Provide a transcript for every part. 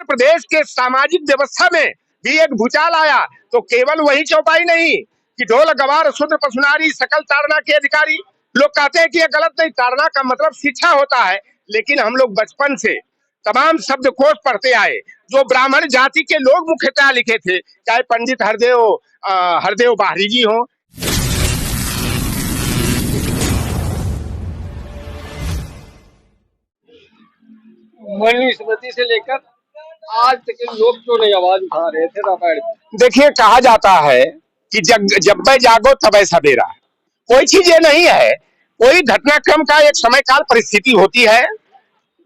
प्रदेश के सामाजिक व्यवस्था में भी एक भूचाल आया तो केवल वही चौपाई नहीं कि ढोल गवार शूद्र पशुनारी सकल ताड़ना के अधिकारी। लोग कहते हैं कि ये गलत नहीं, ताड़ना का मतलब शिक्षा होता है, लेकिन हम लोग बचपन से तमाम शब्दकोश पढ़ते आए जो ब्राह्मण जाति के लोग मुख्यतः लिखे थे, चाहे पंडित हरदेव बाहरी जी हो। मनुस्मृति से लेकर आज तक के लोग क्यों नहीं आवाज उठा रहे थे रामायण? देखिए, कहा जाता है कि जब मैं जागो तब सवेरा। कोई चीज ये नहीं है, कोई घटनाक्रम का एक समय काल परिस्थिति होती है।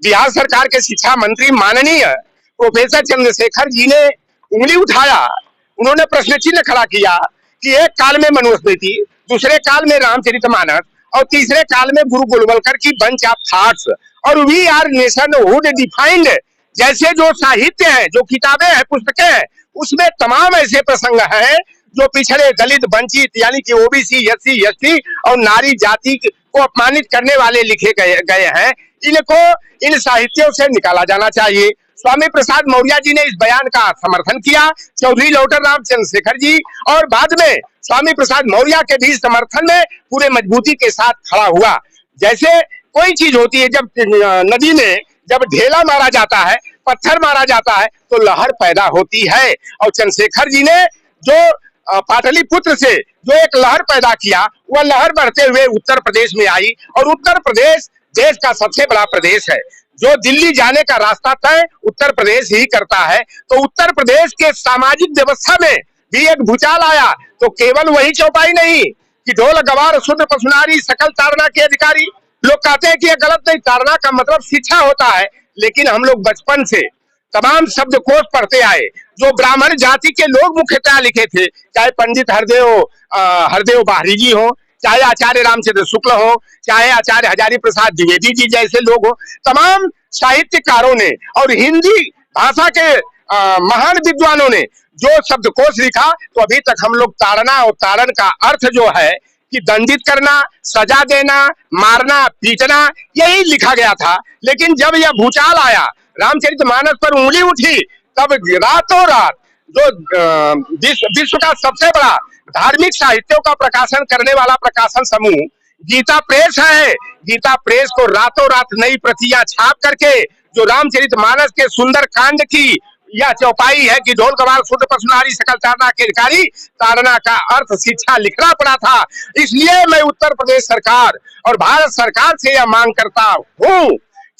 बिहार सरकार के शिक्षा मंत्री माननीय प्रोफेसर चंद्रशेखर जी ने उंगली उठाया, उन्होंने प्रश्न चिन्ह खड़ा किया कि एक काल में मनुस्मृति, दूसरे काल में रामचरितमानस और तीसरे काल में गुरु गोलवलकर की बंच ऑफ थॉट्स और वी आर नेशनहुड डिफाइंड जैसे जो साहित्य है, जो किताबें हैं, पुस्तकें हैं, उसमें तमाम ऐसे प्रसंग हैं जो पिछड़े दलित वंचित यानी कि ओबीसी एससी एसटी और नारी जाति को अपमानित करने वाले लिखे गए हैं। इनको इन साहित्यों से निकाला जाना चाहिए। स्वामी प्रसाद मौर्य जी ने इस बयान का समर्थन किया, चौधरी लौटर राम चंद्रशेखर जी, और बाद में स्वामी प्रसाद मौर्य के भी समर्थन में पूरे मजबूती के साथ खड़ा हुआ। जैसे कोई चीज होती है, जब नदी में जब ढेला मारा जाता है, पत्थर मारा जाता है तो लहर पैदा होती है, और चंद्रशेखर जी ने जो पाटलिपुत्र से जो एक लहर पैदा किया, वह लहर बढ़ते हुए उत्तर प्रदेश में आई, और उत्तर प्रदेश देश का सबसे बड़ा प्रदेश है। जो दिल्ली जाने का रास्ता तय उत्तर प्रदेश ही करता है, तो उत्तर प्रदेश के सामाजिक व्यवस्था में भी एक भूचाल आया तो केवल वही चौपाई नहीं कि ढोल गवार शूद्र पशुनारी सकल ताड़ना के अधिकारी। लोग कहते हैं कि ये गलत नहीं, ताड़ना का मतलब शिक्षा होता है, लेकिन हम लोग बचपन से तमाम शब्दकोश पढ़ते आए जो ब्राह्मण जाति के लोग मुख्यतः लिखे थे, चाहे पंडित हरदेव बाहरी जी हो, चाहे आचार्य रामचंद्र शुक्ल हो, चाहे आचार्य हजारी प्रसाद द्विवेदी जी जैसे लोग हो। तमाम साहित्यकारों ने और हिंदी भाषा के महान विद्वानों ने जो शब्दकोश लिखा, तो अभी तक हम लोग ताड़ना और ताड़न का अर्थ जो है कि दंडित करना, सजा देना, मारना, पीटना, यही लिखा गया था। लेकिन जब यह भूचाल आया, रामचरितमानस पर उंगली उठी, तब रातों रात जो विश्व का सबसे बड़ा धार्मिक साहित्यों का प्रकाशन करने वाला प्रकाशन समूह गीता प्रेस है, गीता प्रेस को रातों रात नई प्रतियां छाप करके जो रामचरितमानस के सुंदर कांड की यह चौपाई है कि ढोल गवार शूद्र पशुनारी सकल ताड़ना के अधिकारी, ताड़ना का अर्थ शिक्षा लिखना पड़ा था। इसलिए मैं उत्तर प्रदेश सरकार और भारत सरकार से यह मांग करता हूँ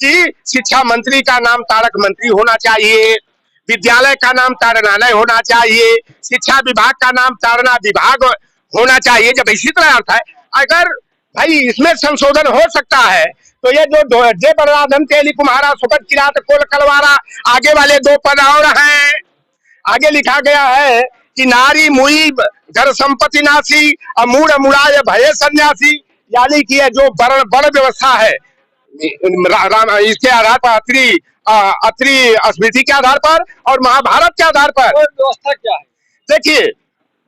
कि शिक्षा मंत्री का नाम तारक मंत्री होना चाहिए, विद्यालय का नाम ताड़नालय होना चाहिए, शिक्षा विभाग का नाम ताड़ना विभाग होना चाहिए। जब इसी तरह अर्थ है, अगर भाई इसमें संशोधन हो सकता है तो ये जो जय बलराधन तेली कुम्हारा सुपत किरात कोल कलवारा, आगे वाले दो पद और हैं। आगे लिखा गया है कि नारी मुई घर संपत्ति नासी, अमूढ़ अमुड़ाय भय सन्यासी, यानी कि जो बड़ व्यवस्था है इसके आधार पर अत्रि स्मृति के आधार पर और महाभारत के आधार पर व्यवस्था क्या है? देखिए,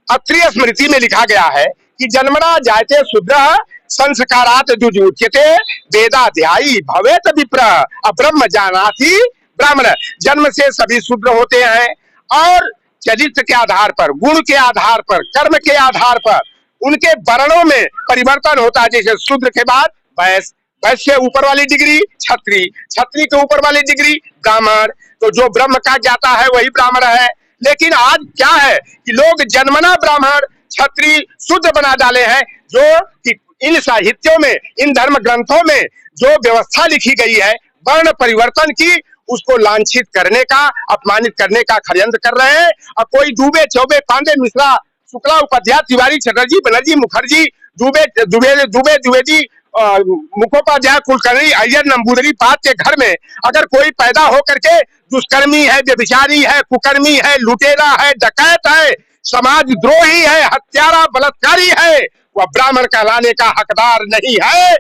अत्रि स्मृति में लिखा गया है कि जन्मना जायते शूद्रः संस्कारात् जुजुच्यते वेदाध्यायी भवेत विप्र अब्रह्म जानाति ब्राह्मण। जन्म से सभी शूद्र होते हैं और चरित्र के आधार पर, गुण के आधार पर, कर्म के आधार पर उनके वर्णों में परिवर्तन होता है। जैसे शूद्र के बाद वैश्य, वैश्य से ऊपर वाली डिग्री क्षत्रिय, क्षत्रिय के ऊपर वाली डिग्री ब्राह्मण, तो जो ब्रह्म का ज्ञाता है वही ब्राह्मण है। लेकिन आज क्या है कि लोग जन्मना ब्राह्मण क्षत्रिय शूद्र बना डाले हैं, जो कि इन साहित्यों में, इन धर्म ग्रंथों में जो व्यवस्था लिखी गई है वर्ण परिवर्तन की, उसको लांछित करने का, अपमानित करने का षड्यंत्र कर रहे हैं। और कोई दुबे, चौबे, पांडे, मिश्रा, शुक्ला, उपाध्याय, तिवारी, चटर्जी, बनर्जी, मुखर्जी, द्विवेदी, मुखोपाध्याय, कुलकर्णी, अय्यर, नंबूदरी पाद के घर में अगर कोई पैदा हो करके दुष्कर्मी है, व्यभिचारी है, कुकर्मी है, लुटेरा है, डकैत है, समाजद्रोही है, हत्यारा, बलात्कारी है, वह ब्राह्मण कहलाने का हकदार नहीं है।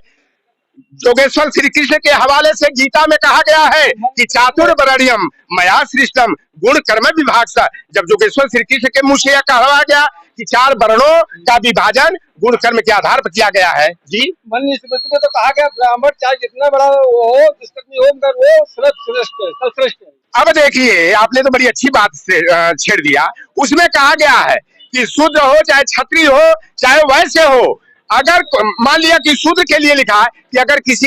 योगेश्वर श्री कृष्ण के हवाले से गीता में कहा गया है कि चातुर्वर्ण्यम मया सृष्टम गुण कर्म विभाग सा। जब योगेश्वर श्री कृष्ण के मुंह से यह कहा गया कि 4 वर्णों का विभाजन गुण कर्म के आधार पर किया गया है जी। मनुस्मृति में तो कहा गया ब्राह्मण चाहे जितना बड़ा वो हो, दुष्कर्मी हो, मगर वो सर्वश्रेष्ठ है। अब देखिए, आपने तो बड़ी अच्छी बात से छेड़ दिया। उसमें कहा गया है कि शूद्र हो चाहे क्षत्रिय हो चाहे वैश्य हो, अगर मान लिया कि शूद्र के लिए लिखा है कि अगर किसी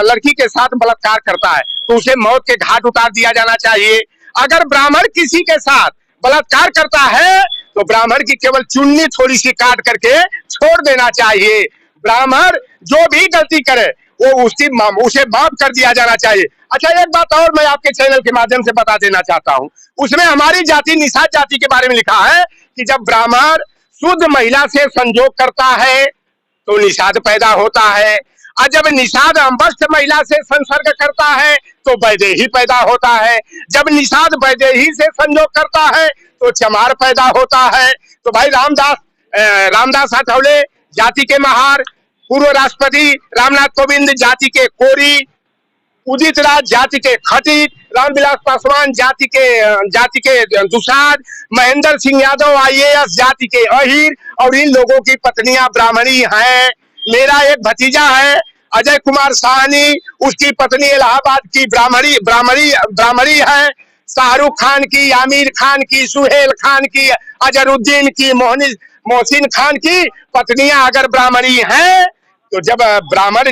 लड़की के साथ बलात्कार करता है तो उसे मौत के घाट उतार दिया जाना चाहिए। अगर ब्राह्मण किसी के साथ बलात्कार करता है तो ब्राह्मण की केवल चुन्नी थोड़ी सी काट करके छोड़ देना चाहिए। ब्राह्मण जो भी गलती करे वो उसे माफ कर दिया जाना चाहिए। अच्छा, एक बात और मैं आपके चैनल के माध्यम से बता देना चाहता हूं। उसमें हमारी जाति निषाद जाति के बारे में लिखा है कि जब ब्राह्मण शुद्ध महिला से संजोग करता है तो निषाद पैदा होता है, और जब निषाद अंबस्थ महिला से संसर्ग करता है तो वैदेही पैदा होता है। जब निषाद वैदेही से संजोग करता है तो चमार पैदा होता है। तो भाई रामदास आठवले जाति के महार, पूर्व राष्ट्रपति रामनाथ कोविंद जाति के कोरी, उदित राज जाति के खटिक, रामविलास पासवान जाति के दुसाद, महेंद्र सिंह यादव IAS जाति के अहिर, और इन लोगों की पत्नियां ब्राह्मणी हैं। मेरा एक भतीजा है अजय कुमार साहनी, उसकी पत्नी इलाहाबाद की ब्राह्मणी है। शाहरुख खान की, आमिर खान की, सुहेल खान की, अजहरुद्दीन की, मोहसिन खान की पत्नियां अगर ब्राह्मणी हैं तो जब ब्राह्मण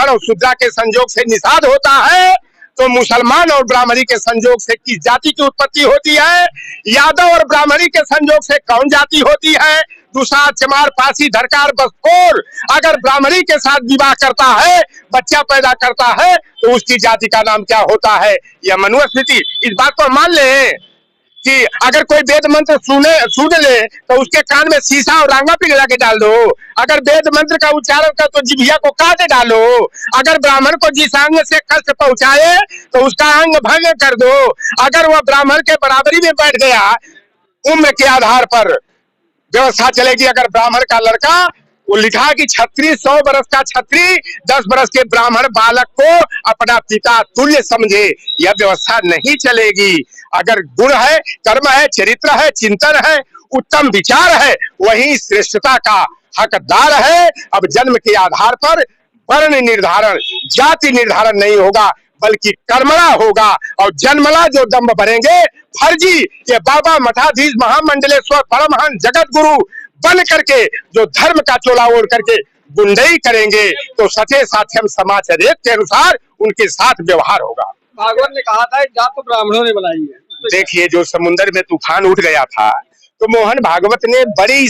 और शूद्रा के संयोग से निषाद होता है तो मुसलमान और ब्राह्मणी के संयोग से किस जाति की उत्पत्ति होती है? यादव और ब्राह्मणी के संयोग से कौन जाति होती है? दुसाद, चमार, पासी, धरकार, बसकोर अगर ब्राह्मणी के साथ विवाह करता है, बच्चा पैदा करता है तो उसकी जाति का नाम क्या होता है? यह मनुस्मृति। इस बात को मान ले कि अगर कोई वेद मंत्र सुन ले तो उसके कान में शीशा और रांगा पिघला के डाल दो। अगर वेद मंत्र का उच्चारण कर तो जिभिया को काट डालो। अगर ब्राह्मण को जिस अंग से कष्ट पहुंचाए तो उसका अंग भंग कर दो। अगर वह ब्राह्मण के बराबरी में बैठ गया, उम्र के आधार पर व्यवस्था चलेगी। अगर ब्राह्मण का लड़का, वो लिखा कि छत्री 100 बरस का छत्री 10 बरस के ब्राह्मण बालक को अपना पिता तुल्य समझे, यह व्यवस्था नहीं चलेगी। अगर गुण है, कर्म है, चरित्र है, चिंतन है, उत्तम विचार है, वही श्रेष्ठता का हकदार है। अब जन्म के आधार पर वर्ण निर्धारण, जाति निर्धारण नहीं होगा, बल्कि कर्मणा होगा। और जन्मला जो दम्भ भरेंगे फर्जी, ये बाबा मठाधीश महामंडलेश्वर परमहंस जगत गुरु बन करके जो धर्म का चोला ओढ़ करके गुंडई करेंगे तो सचे साध्यम समाचार के अनुसार उनके साथ व्यवहार होगा। भागवत ने कहा था जात तो ब्राह्मणों ने बनाई है। देखिए, जो समुद्र में तूफान उठ गया था तो मोहन भागवत ने बड़ी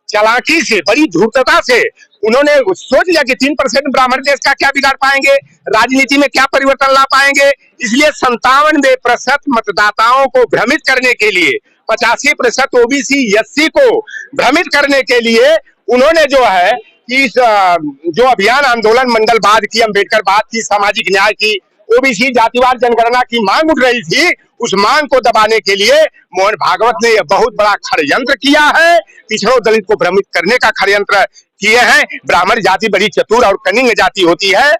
चालाकी से, बड़ी धूर्तता से उन्होंने सोच लिया कि 3% ब्राह्मण देश का क्या बिगाड़ पाएंगे, राजनीति में क्या परिवर्तन ला पाएंगे। इसलिए 97% मतदाताओं को भ्रमित करने के लिए, 85% OBC SC को भ्रमित करने के लिए उन्होंने जो है कि जो अभियान आंदोलन मंडलवाद की, अम्बेडकरवाद की, सामाजिक न्याय की, OBC जातिवाद जनगणना की मांग उठ रही थी, उस मांग को दबाने के लिए मोहन भागवत ने यह बहुत बड़ा षड्यंत्र किया है। पिछड़ों दलित को भ्रमित करने का षड्यंत्र किए हैं। ब्राह्मण जाति बड़ी चतुर और कनिंग जाति होती है।